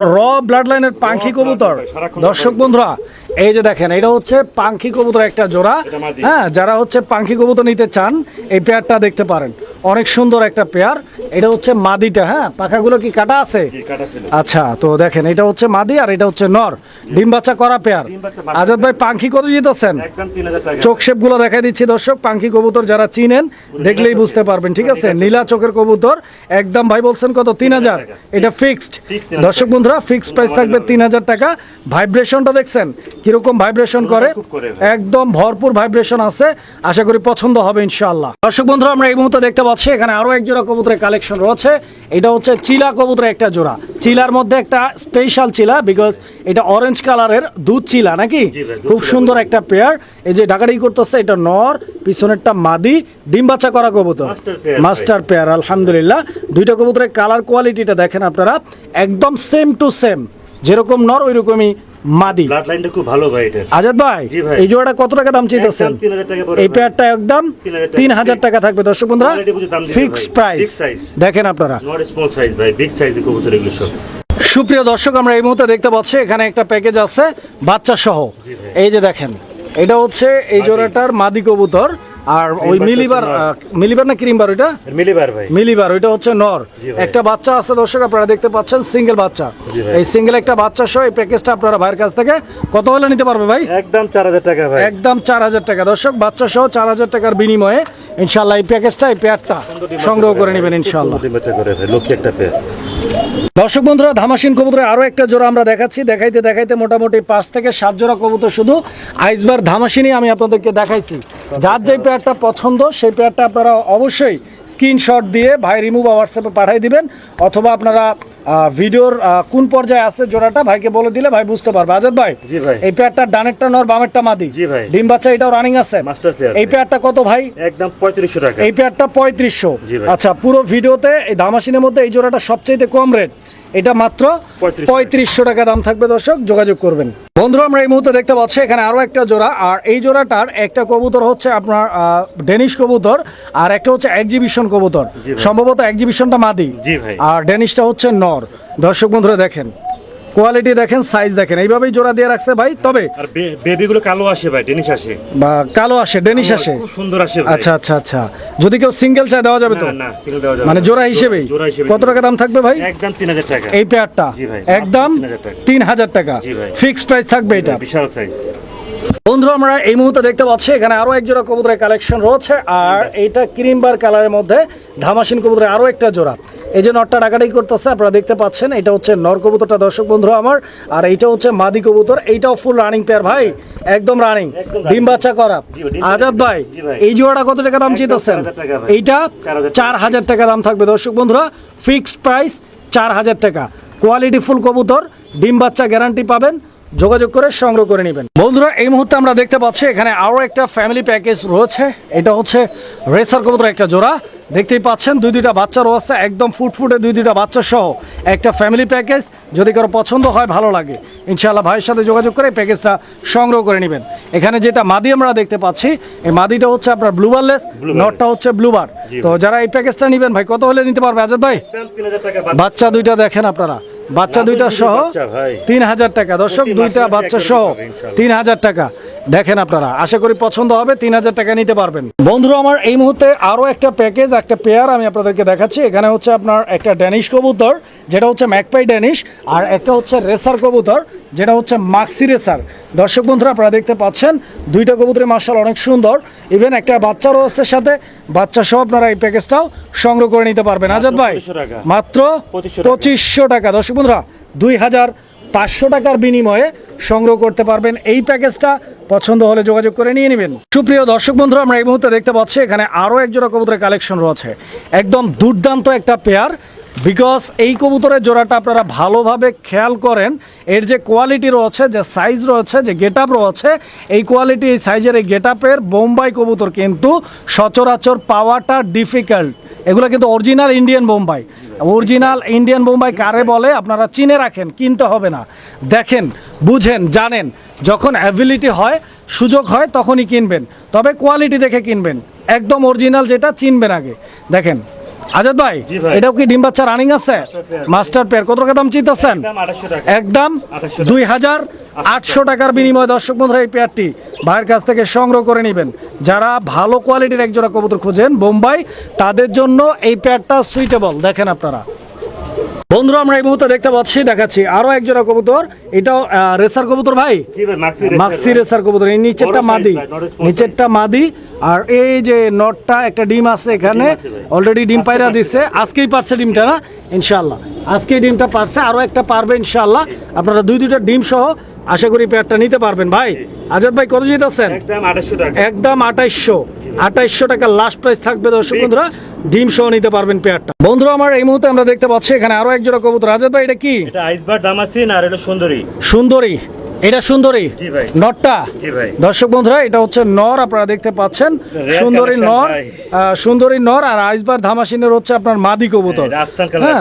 র ব্লাড লাইনের পাখি কবুতর। দর্শক বন্ধুরা এই যে দেখেন, এটা হচ্ছে পাখি কবুতর একটা জোড়া। হ্যাঁ, যারা হচ্ছে পাখি কবুতর নিতে চান এই পেয়ারটা দেখতে পারেন, অনেক সুন্দর একটা পেয়ার। এটা হচ্ছে মাদিটা। হ্যাঁ, পাখাগুলো কি কাটা আছে? আচ্ছা, তো দেখেন এটা হচ্ছে মাদি আর এটা হচ্ছে নর, ডিম বাচ্চা করা পেয়ার। আজাদ ভাই পাখি কত জিতেছেন? চোখ শেপ গুলো দেখাই দিচ্ছি দর্শক। পাখি কবুতর যারা চিনেন দেখলেই বুঝতে পারবেন, ঠিক আছে? নীলা চোখের কবুতর একদম ভাই বলছেন কত? 3000। এটা ফিক্সড দর্শক বন্ধুরা, ফিক্সড প্রাইস থাকবে 3000 টাকা। ভাইব্রেশনটা দেখছেন কিরকম ভাইব্রেশন করে, একদম ভরপুর ভাইব্রেশন আছে। আশা করি পছন্দ হবে ইনশাআল্লাহ। দর্শক বন্ধুরা আমরা এই মুহূর্তে দেখতে পাচ্ছি এখানে আরো এক জোড়া কবুতরের কালেকশন রয়েছে। এটা হচ্ছে চিলা কবুতরের একটা জোড়া। চিলার মধ্যে একটা স্পেশাল চিলা, বিকজ এটা অরেঞ্জ কালারের দুধ চিলা নাকি, খুব সুন্দর একটা পেয়ার। এই যে ডাকাডাকি করতেছে, এটা নর, পিছনেরটা মাদি, ডিম বাচ্চা করা কবুতর, মাস্টার পেয়ার। আলহামদুলিল্লাহ, দুইটা কবুতরের কালার কোয়ালিটিটা দেখেন আপনারা, একদম সেম টু সেম, যেরকম নর ওই রকমই মাদি। ব্লাড লাইনটা খুব ভালো ভাই এটা। আজাদ ভাই এই জোড়াটা কত টাকা দাম চাইতেছেন? এই পেয়ারটা একদম 3000 টাকা থাকবে দর্শক বন্ধুরা, ফিক্স প্রাইস। দেখেন আপনারা, নট স্মল সাইজ ভাই, বিগ সাইজের কবুতর এগুলো সব। সুপ্রিয় দর্শক আমরা এই মুহূর্তে দেখতে পাচ্ছি এখানে একটা প্যাকেজ আছে বাচ্চা সহ। এই যে দেখেন, এটা হচ্ছে এই জোড়াটার মাদি কবুতর, আর ওই মিলিবার না ক্রিমবার, ওইটা মিলিবার ভাই, মিলিবার, ওইটা হচ্ছে নর। একটা বাচ্চা আছে দর্শক আপনারা দেখতে পাচ্ছেন, সিঙ্গেল বাচ্চা। এই সিঙ্গেল একটা বাচ্চা সহ এই প্যাকেজটা আপনারা ভাইয়ের কাছ থেকে কত হলে নিতে পারবে ভাই? একদম 4000 টাকা ভাই, একদম 4000 টাকা দর্শক, বাচ্চা সহ 4000 টাকার বিনিময়ে ইনশাআল্লাহ এই প্যাকেজটা, এই পেয়ারটা সংগ্রহ করে নেবেন ইনশাআল্লাহ। লক্ষ্য একটা পেয়ার। দর্শক বন্ধুরা ধামাসিন কবুতরের আরো একটা জোড়া আমরা দেখাচ্ছি। দেখাইতে দেখাইতে মোটামুটি 5 থেকে 7 জোড়া কবুতর শুধু আইসবার ধামাসিনই আমি আপনাদেরকে দেখাইছি। যার যেই পেয়ারটা পছন্দ সেই পেয়ারটা আপনারা অবশ্যই স্ক্রিনশট দিয়ে ভাই রিমুভ হোয়াটসঅ্যাপে পাঠিয়ে দিবেন, অথবা আপনারা ভিডিওর কোন পর্যায়ে আছে জোড়াটা ভাইকে বলে দিলে ভাই বুঝতে পারবে। আজাদ ভাই এই পেয়ারটা ডানেরটা নর, বামেরটা মাদি, ডিম বাচ্চা এটাও রানিং আছে। এই পেয়ারটা কত ভাই? একদম 3500 টাকা। এই পেয়ারটা 3500। আচ্ছা, পুরো ভিডিওতে এই ধামাসিনের মধ্যে এই জোড়াটা সবচেয়ে কম রেট, এটা মাত্র 3500 টাকা দাম থাকবে। দর্শক যোগাযোগ করবেন। বন্ধুরা আমরা এই মুহূর্তে দেখতে পাচ্ছি এখানে আরো একটা জোড়া, আর এই জোড়াটার একটা কবুতর হচ্ছে আপনার ডেনিশ কবুতর, আর একটা হচ্ছে এক্সিবিশন কবুতর। সম্ভবত এক্সিবিশনটা মাদি আর ডেনিশটা হচ্ছে নর। দর্শক বন্ধুরা দেখেন কোয়ালিটি, দেখেন সাইজ দেখেন, এইভাবেই জোড়া দিয়ে রাখছে ভাই। তবে আর বেবিগুলো কালো আসে ভাই, ডেনিশ আসে বা কালো আসে, ডেনিশ আসে, খুব সুন্দর আসে ভাই। আচ্ছা আচ্ছা আচ্ছা, যদি কেউ সিঙ্গেল চাই দেওয়া যাবে তো? না, সিঙ্গেল দেওয়া যাবে মানে জোড়া হিসেবেই। কত টাকা দাম থাকবে ভাই? একদম 3000 টাকা এই পেয়ারটা, একদম 3000 টাকা ফিক্স প্রাইস থাকবে। এটা বিশাল সাইজ। বন্ধুরা আমরা এই মুহূর্তে দেখতে পাচ্ছি এখানে আরো এক জোড়া কবুতরের কালেকশন রয়েছে, আর এইটা ক্রিমবার কালারের মধ্যে ধামাসিন কবুতরের আরো একটা জোড়া। এই যে নরটা ডাকাডাকি করতেছে আপনারা দেখতে পাচ্ছেন, এটা হচ্ছে নর কবুতরটা দর্শক বন্ধুরা আমার, আর এইটা হচ্ছে মাদি কবুতর। এইটাও ফুল রানিং পেয়ার ভাই, একদম রানিং, ডিম বাচ্চা করা। আজাদ ভাই এই জোড়াটা কত টাকা দাম চাইতেছেন? এইটা 4000 টাকা দাম থাকবে দর্শক বন্ধুরা, ফিক্সড প্রাইস 4000 টাকা। কোয়ালিটি ফুল কবুতর, ডিম বাচ্চা গ্যারান্টি পাবেন, যোগাযোগ করে সংগ্রহ করে নেবেন। বন্ধুরা এই মুহূর্তে আমরা দেখতে পাচ্ছি এখানে আরো একটা ফ্যামিলি প্যাকেজ রয়েছে। এটা হচ্ছে রেসার কবুতর একটা জোড়া, দেখতেই পাচ্ছেন দুইটা বাচ্চা রয়েছে, একদম ফুটফুটে দুইটা বাচ্চা সহ একটা ফ্যামিলি প্যাকেজ। যদি কারো পছন্দ হয়, ভালো লাগে, ইনশাআল্লাহ ভাইয়ের সাথে যোগাযোগ করে প্যাকেজটা সংগ্রহ করে নেবেন। এখানে যেটা মাদি আমরা দেখতে পাচ্ছি, এই মাদিটা হচ্ছে আপনার ব্লুবারলেস, নটটা হচ্ছে ব্লুবার। তো যারা এই প্যাকেজটা নেবেন ভাই কত হলে নিতে পারবে আজাদ ভাই? বাচ্চা দুইটা দেখেন আপনারা, বাচ্চা দুইটা সহ 3000 টাকা দর্শক, দুইটা বাচ্চা সহ 3000 টাকা। দেখেন আপনারা, আশা করি পছন্দ হবে, 3000 টাকা নিতে পারবেন। বন্ধুরা আমার এই মুহূর্তে আরো একটা প্যাকেজ, একটা পেয়ার আমি আপনাদেরকে দেখাচ্ছি। এখানে হচ্ছে আপনার একটা ড্যানিশ কবুতর, যেটা হচ্ছে ম্যাকপাই ড্যানিশ, আর একটা হচ্ছে রেসার কবুতর, যেটা হচ্ছে মাক্সি রেসার। দর্শক বন্ধুরা আপনারা দেখতে পাচ্ছেন দুইটা কবুতরের মাশাআল্লাহ অনেক সুন্দর, ইভেন একটা বাচ্চারও আছে সাথে, বাচ্চা সহ আপনারা এই প্যাকেজটাও সংগ্রহ করে নিতে পারবেন। আজাদ ভাই মাত্র 2500 টাকা দর্শক বন্ধুরা, 2500 টাকার বিনিময়ে সংগ্রহ করতে পারবেন এই প্যাকেজটা। পছন্দ হলে যোগাযোগ করে নিয়ে নেবেন। সুপ্রিয় দর্শক বন্ধুরা আমরা এই মুহূর্তে দেখতে পাচ্ছি এখানে আরো এক জোড়া কবুতরের কালেকশন রয়েছে, একদম দুর্দান্ত একটা পেয়ার। বিকজ এই কবুতরের জোড়াটা আপনারা ভালোভাবে খেয়াল করেন, এর যে কোয়ালিটি রয়েছে, যে সাইজ রয়েছে, যে গেট আপ রয়েছে, এই কোয়ালিটি, এই সাইজের এই গেট আপের বোম্বাই কবুতর কিন্তু সচরাচর পাওয়াটা ডিফিকাল্ট। এগুলো কিন্তু original Indian Bombay. Original Indian Bombay কারে বলে আপনারা চিনে রাখেন, কিনতে হবে না। দেখেন, বুঝেন, জানেন, যখন অ্যাবিলিটি হয়, সুযোগ হয়, তখনই কিনবেন, তবে কোয়ালিটি দেখে কিনবেন, একদম অরিজিনাল যেটা চিনবেন আগে। দেখেন আজাদ ভাই জি ভাই। এটাও কি ডিম বাচ্চা রানিং আছে pair। মাস্টার পেয়ার কত টাকা দাম চিন্তাছেন দাম 2800 টাকা। একদম 2800 টাকার বিনিময়ে দর্শক বন্ধুরা এই পেয়ারটি ভাইয়ের কাছ থেকে সংগ্রহ করে নেবেন। যারা ভালো কোয়ালিটির এক জোড়া কবুতর খোঁজেন বোম্বাই, তাদের জন্য এই পেয়ারটা সুইটেবল। দেখেন আপনারা বন্ধুরা, আমরা এই মুহূর্তে দেখতে পাচ্ছি, দেখাচ্ছি আরো এক জোড়া কবুতর। এটাও রেসার কবুতর ভাই, জি ভাই, মাক্সি রেসার কবুতর। এই নিচেরটা বড় size মাদি, ভাই, নরেশ বড় নিচেরটা মাদি। আর এই যে নটটা একটা ডিম আছে এখানে, ডিম আছে ভাই। অলরেডি ডিম পায়রা দিছে, আজকেই পারছে ডিমটা না ইনশাআল্লাহ, আজকেই ডিমটা পারছে, আরো একটা পারবে ইনশাআল্লাহ। আপনারা দুইটা ডিম সহ আশা করি পেয়ারটা নিতে পারবেন। ভাই আজাদ ভাই কত জিতেছেন? একদম 2800 টাকা। একদম 2800 টাকা লাস্ট প্রাইস থাকবে দর্শক বন্ধুরা, ডিম সহ নিতে পারবেন পেয়ারটা। বন্ধুরা আমার এই মুহূর্তে আমরা দেখতে পাচ্ছি এখানে আরো এক জোড়া কবুতর। আজাদ ভাই এটা কি? এটা আইসবার দামাসিন আর এটা সুন্দরী। সুন্দরী, এটা সুন্দরী জি ভাই। নটটা। জি ভাই। দর্শক বন্ধুরা এটা হচ্ছে নর, আপনারা দেখতে পাচ্ছেন Rare সুন্দরী collection নর, ভাই। সুন্দরী নর। আর আইসবার ধামাসিনের হচ্ছে আপনার মাদি কবুতর। এটা আফসান কালার। হ্যাঁ